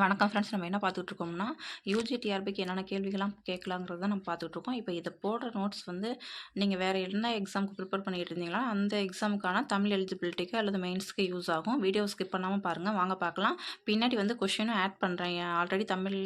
வணக்கம் ஃப்ரெண்ட்ஸ். நம்ம என்ன பார்த்துட்ருக்கோம்னா யூஜி டிஆர்பிக்கு என்னென்ன கேள்விகள்லாம் கேட்கலாங்கிறத நம்ம பார்த்துட்ருக்கோம். இப்போ இதை போடுற நோட்ஸ் வந்து நீங்கள் வேறு என்ன எக்ஸாமுக்கு ப்ரிப்பேர் பண்ணிகிட்டு இருந்தீங்களா அந்த எக்ஸாமுக்கான தமிழ் எலிஜிபிலிட்டிக்கு அல்லது மெயின்ஸ்க்கு யூஸ் ஆகும். வீடியோ ஸ்கிப் பண்ணாமல் பாருங்கள். வாங்க பார்க்கலாம். பின்னாடி வந்து கொஷினும் ஆட் பண்ணுறேன். ஆல்ரெடி தமிழ்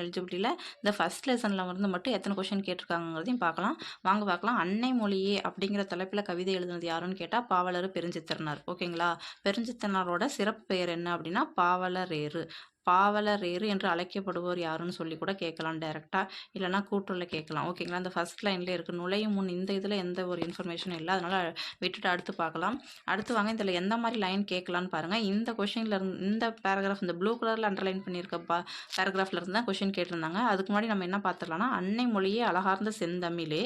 எலிஜிபிலிட்டியில் இந்த ஃபஸ்ட் லெசனில் வந்து மட்டும் எத்தனை கொஷின் கேட்டிருக்காங்கிறதையும் பார்க்கலாம். வாங்க பார்க்கலாம். அன்னை மொழியே அப்படிங்கிற தலைப்பில் கவிதை எழுதுனது யாருன்னு கேட்டால் பாவலர் பெருஞ்சித்திரனார். ஓகேங்களா? பெருஞ்சித்திரனாரோட சிறப்பு பெயர் என்ன அப்படின்னா பாவலரேறு. பாவலரேறு என்று அழைக்கப்படுவோர் யாருன்னு சொல்லி கூட கேட்கலாம் டைரெக்டாக, இல்லைனா கூற்றுல கேட்கலாம். ஓகேங்களா? அந்த ஃபஸ்ட் லைன்லேயே இருக்குது. நுழையும் முன் இந்த இதில் எந்த ஒரு இன்ஃபர்மேஷனும் இல்லை, அதனால் விட்டுட்டு அடுத்து பார்க்கலாம். அடுத்து வாங்க இதில் எந்த மாதிரி லைன் கேட்கலான்னு பாருங்கள். இந்த கொஷினில் இருந்து இந்த பேராகிராஃப் இந்த ப்ளூ கலரில் அண்டர்லைன் பண்ணியிருக்க பேராகிராஃபில் இருந்து தான் கொஷின் கேட்டிருந்தாங்க. அதுக்கு முன்னாடி நம்ம என்ன பார்த்துடலாம்னா, அன்னை மொழியே அழகார்ந்த செந்தமிழே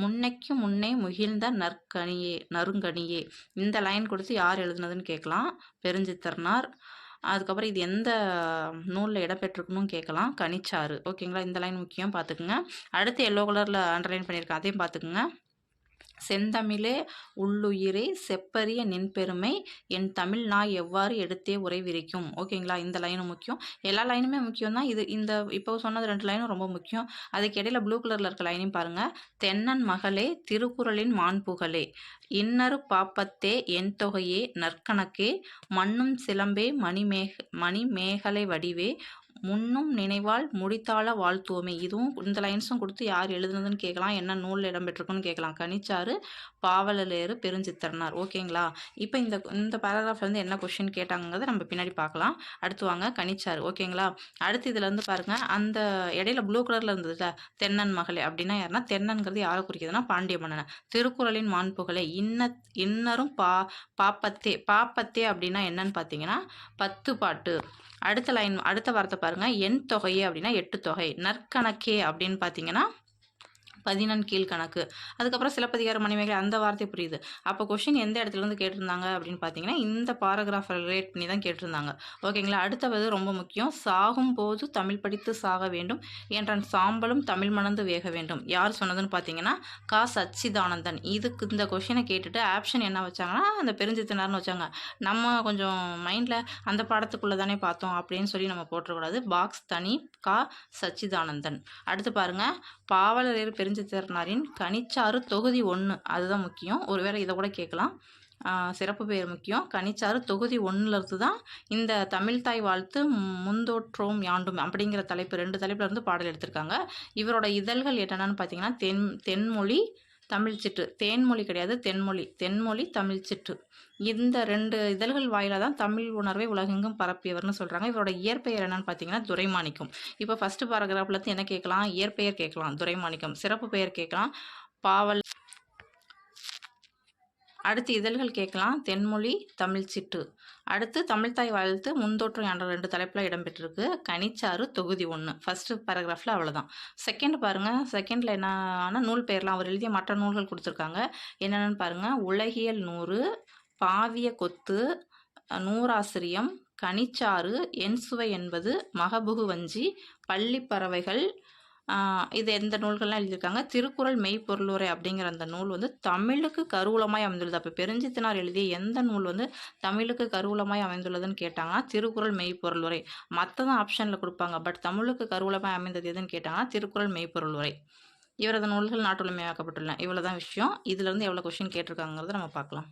முன்னைக்கு முன்னே முகிழ்ந்த நறுங்கனியே இந்த லைன் கொடுத்து யார் எழுதுனதுன்னு கேட்கலாம். பெருஞ்சித்திரனார். அதுக்கப்புறம் இது எந்த நூலில் இடம்பெற்றிருக்குன்னு கேட்கலாம். கனிச்சாறு. ஓகேங்களா? இந்த லைன் முக்கியம், பார்த்துக்குங்க. அடுத்து எல்லோ கலரில் அண்டர்லைன் பண்ணியிருக்கேன், அதையும் பார்த்துக்குங்க. செந்தமிழே உள்ளுயிரே செப்பரிய நின்பெருமை என் தமிழ் நாய் எவ்வாறு எடுத்தே உரை விரிக்கும். ஓகேங்களா? இந்த லைனும் முக்கியம். எல்லா லைனுமே முக்கியம் தான். இந்த இப்போ சொன்னது 2 லைனும் ரொம்ப முக்கியம். அதுக்கு இடையில ப்ளூ கலரில் இருக்க லைனையும் பாருங்கள். தென்னன் மகளே திருக்குறளின் மாண்புகளே இன்னரு பாப்பத்தே என் தொகையே நற்கணக்கே மண்ணும் சிலம்பே மணிமேகலை வடிவே முன்னும் நினைவால் முடித்தாள வாழ்த்துவோமே. இதுவும் இந்த லைன்ஸும் கொடுத்து யார் எழுதுனதுன்னு கேட்கலாம். என்ன நூலில் இடம்பெற்றிருக்குன்னு கேட்கலாம். கனிச்சாறு, பாவலரேறு, பெருஞ்சித்திரனார். ஓகேங்களா? இப்போ இந்த பேராகிராஃப்லேருந்து என்ன கொஷின் கேட்டாங்கிறத நம்ம பின்னாடி பார்க்கலாம். அடுத்து வாங்க கனிச்சாறு. ஓகேங்களா? அடுத்து இதில் வந்து பாருங்கள், அந்த இடையில ப்ளூ கலரில் இருந்ததுல தென்னன் மகளே அப்படின்னா யாருன்னா, தென்னன்கிறது யாரை குறிக்குதுன்னா பாண்டிய மன்னனை. திருக்குறளின் மாண்புகளே இன்னரும் பாப்பத்தே அப்படின்னா என்னன்னு பார்த்தீங்கன்னா 10 பாட்டு. அடுத்த வார்த்தை பாருங்க. என் தொகையே அப்படின்னா 8 தொகை. நற்கணக்கே அப்படின்னு பார்த்தீங்கன்னா 14 கீழ்கணக்கு. அதுக்கப்புறம் சிலப்பதிகார மணிமேகலை அந்த வார்த்தை புரியுது. அப்போ கொஷின் எந்த இடத்துல இருந்து கேட்டிருந்தாங்க அப்படின்னு பார்த்தீங்கன்னா இந்த பாராகிராஃபை ரிலேட் பண்ணி தான் கேட்டிருந்தாங்க. ஓகேங்களா? அடுத்தது ரொம்ப முக்கியம். சாகும் போது தமிழ் படித்து சாக வேண்டும் என்றன் சாம்பலும் தமிழ் மணந்து வேக வேண்டும். யார் சொன்னதுன்னு பார்த்தீங்கன்னா சச்சிதானந்தன். இதுக்கு இந்த கொஷினை கேட்டுட்டு ஆப்ஷன் என்ன வச்சாங்கன்னா அந்த பெருஞ்சித்திரனார்னு வச்சாங்க. நம்ம கொஞ்சம் மைண்டில் அந்த பாடத்துக்குள்ளே தானே பார்த்தோம் அப்படின்னு சொல்லி நம்ம போட்டுறக்கூடாது. பாக்ஸ் தனி சச்சிதானந்தன். அடுத்து பாருங்கள், பாவலரேறு பெருஞ்சித்திரனாரின் கனிச்சாறு தொகுதி 1 அதுதான் முக்கியம். ஒருவேளை இதை கூட கேட்கலாம். சிறப்பு பெயர் முக்கியம். கனிச்சாறு தொகுதி 1லேருந்து தான் இந்த தமிழ்தாய் வாழ்த்து முந்தோற்றோம் யாண்டும் அப்படிங்கிற தலைப்பு 2 தலைப்பில் இருந்து பாடல் எடுத்திருக்காங்க. இவரோட இதழ்கள் என்னென்னு பார்த்தீங்கன்னா தென்மொழி தமிழ்ச்சிட்டு. தேன்மொழி கிடையாது, தென்மொழி தமிழ்ச்சிட்டு. இந்த 2 இதழ்கள் வாயிலாக தான் தமிழ் உணர்வை உலகெங்கும் பரப்பியவர்னு சொல்கிறாங்க. இவரோட இயற்பெயர் என்னன்னு பார்த்தீங்கன்னா துரைமாணிக்கம். இப்போ ஃபஸ்ட்டு பாராகிராஃப்லேருந்து என்ன கேட்கலாம்? இயற்பெயர் கேட்கலாம் துரைமாணிக்கம். சிறப்பு பெயர் கேட்கலாம் பாவல். அடுத்து இதழ்கள் கேட்கலாம் தென்மொழி தமிழ்ச்சிட்டு. அடுத்து தமிழ்தாய் வாழ்த்து முந்தோற்றம் என்ற 2 தலைப்பில் இடம்பெற்றிருக்கு. கனிச்சாறு தொகுதி 1 ஃபஸ்ட்டு பேராகிராஃபில் அவ்வளோதான். செகண்ட் பாருங்கள். செகண்டில் என்னன்னா நூல் பெயர்லாம் அவர் எழுதிய மற்ற நூல்கள் கொடுத்துருக்காங்க. என்னென்னு பாருங்கள். உலகியல் 100, பாவிய கொத்து, நூறாசிரியம், கனிச்சாறு, என் சுவை என்பது, மகபுகு வஞ்சி, பள்ளிப்பறவைகள், இது எந்த நூல்கள்லாம் எழுதியிருக்காங்க. திருக்குறள் மெய்ப்பொருளுரை அப்படிங்கிற அந்த நூல் வந்து தமிழுக்கு கருவூலமாய் அமைந்துள்ளது. அப்போ பெருஞ்சித்திரனார் எழுதிய எந்த நூல் வந்து தமிழுக்கு கருவூலமாய் அமைந்துள்ளதுன்னு கேட்டாங்கன்னா திருக்குறள் மெய்ப்பொருளுரை. மற்றதான் ஆப்ஷனில் கொடுப்பாங்க. பட் தமிழுக்கு கருவூலமாய் அமைந்தது எதுன்னு கேட்டாங்கன்னா திருக்குறள் மெய்ப்பொருளுரை. இவரது நூல்கள் நாட்டுடைமையாக்கப்பட்டுள்ளன. இவ்வளோ தான் விஷயம். இதுலேருந்து எவ்வளோ கொஸ்டின் கேட்டிருக்காங்கிறத நம்ம பார்க்கலாம்.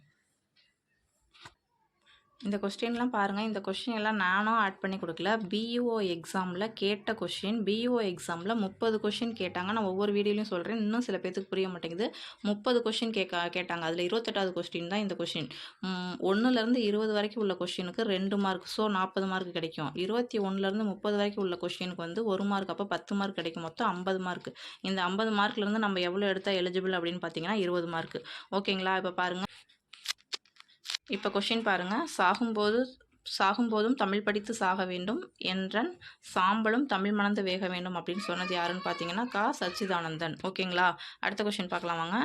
இந்த கொஸ்டின்லாம் பாருங்கள். இந்த கொஸ்டின் எல்லாம் நானும் ஆட் பண்ணி கொடுக்கல. பிஇஓ எக்ஸாமில் கேட்ட கொஸ்டின். பிஇஓ எக்ஸாமில் 30 கொஸ்டின் கேட்டாங்க. நான் ஒவ்வொரு வீடியோலையும் சொல்கிறேன், இன்னும் சில பேருக்கு புரிய மாட்டேங்குது. 30 கொஸ்டின் கேட்டாங்க. அதில் 28வது கொஸ்டின் தான் இந்த கொஸ்டின். 1லேருந்து 20 வரைக்கும் உள்ள கொஸ்டினுக்கு 2 மார்க். ஸோ 40 மார்க் கிடைக்கும். 21லேருந்து 30 வரைக்கும் உள்ள கொஸ்டினுக்கு வந்து 1 மார்க். அப்போ 10 மார்க் கிடைக்கும். மொத்தம் 50 மார்க். இந்த 50 மார்க்லேருந்து நம்ம எவ்வளோ எடுத்தால் எலிஜிபிள் அப்படின்னு பார்த்தீங்கன்னா 20 மார்க். ஓகேங்களா? இப்போ பாருங்கள். இப்போ கொஷின் பாருங்கள். சாகும்போதும் தமிழ் படித்து சாக வேண்டும் என்றன் சாம்பலும் தமிழ் மணந்து வேக வேண்டும் அப்படின்னு சொன்னது யாருன்னு பார்த்தீங்கன்னா சச்சிதானந்தன். ஓகேங்களா? அடுத்த கொஷின் பார்க்கலாம் வாங்க.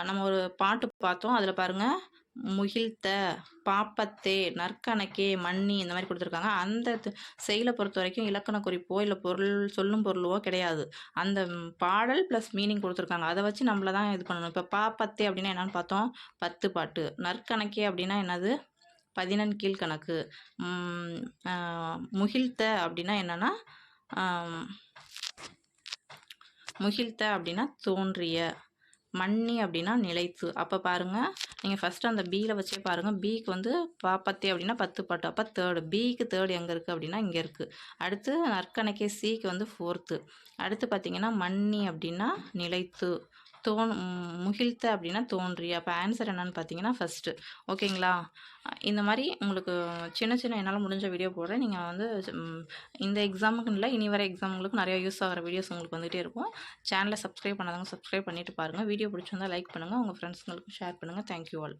நம்ம ஒரு பாட்டு பார்த்தோம். அதில் பாருங்கள், முகிழ்த்த, பாப்பத்தே, நற்கணக்கே, மன்னி இந்த மாதிரி கொடுத்துருக்காங்க. அந்த செயலை பொறுத்த வரைக்கும் இலக்கண குறிப்போ இல்லை சொல்லும் பொருளோ கிடையாது. அந்த பாடல் ப்ளஸ் மீனிங் கொடுத்துருக்காங்க. அதை வச்சு நம்மள தான் இது பண்ணணும். இப்போ பாப்பத்தே அப்படின்னா என்னன்னு பார்த்தோம், 10 பாட்டு. நற்கணக்கே அப்படின்னா என்னது, பதினெண் கீழ்கணக்கு. முகிழ்த்த அப்படின்னா என்னென்னா, முகிழ்த்த அப்படின்னா தோன்றிய, மன்னி அப்படின்னா நிலைத்து. அப்போ பாருங்கள், நீங்கள் ஃபஸ்ட்டு அந்த பியில் வச்சே பாருங்கள். பிக்கு வந்து பாப்பத்தே அப்படின்னா 10 பாட்டு. அப்போ தேர்டு. பிக்கு தேர்டு எங்கே இருக்குது அப்படின்னா இங்கே இருக்குது. அடுத்து நற்கணக்கே சிக்கு வந்து 4th. அடுத்து பார்த்தீங்கன்னா மன்னி அப்படின்னா நிலைத்து, முகிழ்த்த அப்படின்னா தோன்றிய. அப்போ ஆன்சர் என்னன்னு பார்த்தீங்கன்னா ஃபஸ்ட்டு. ஓகேங்களா? இந்த மாதிரி உங்களுக்கு சின்ன சின்ன என்னால் முடிஞ்ச வீடியோ போடுறேன். நீங்கள் வந்து இந்த எக்ஸாமுக்குன்னு இல்லை, இனி வர எக்ஸாமுங்களுக்கு நிறையா யூஸ் ஆகிற வீடியோஸ் உங்களுக்கு வந்துகிட்டே இருக்கும். சேனலை சப்ஸ்கிரைப் பண்ணாதவங்க சப்ஸ்கிரைப் பண்ணிவிட்டு பாருங்கள். வீடியோ பிடிச்சிருந்தால் லைக் பண்ணுங்கள், உங்கள் ஃப்ரெண்ட்ஸுங்களுக்கும் ஷேர் பண்ணுங்கள். Thank you all.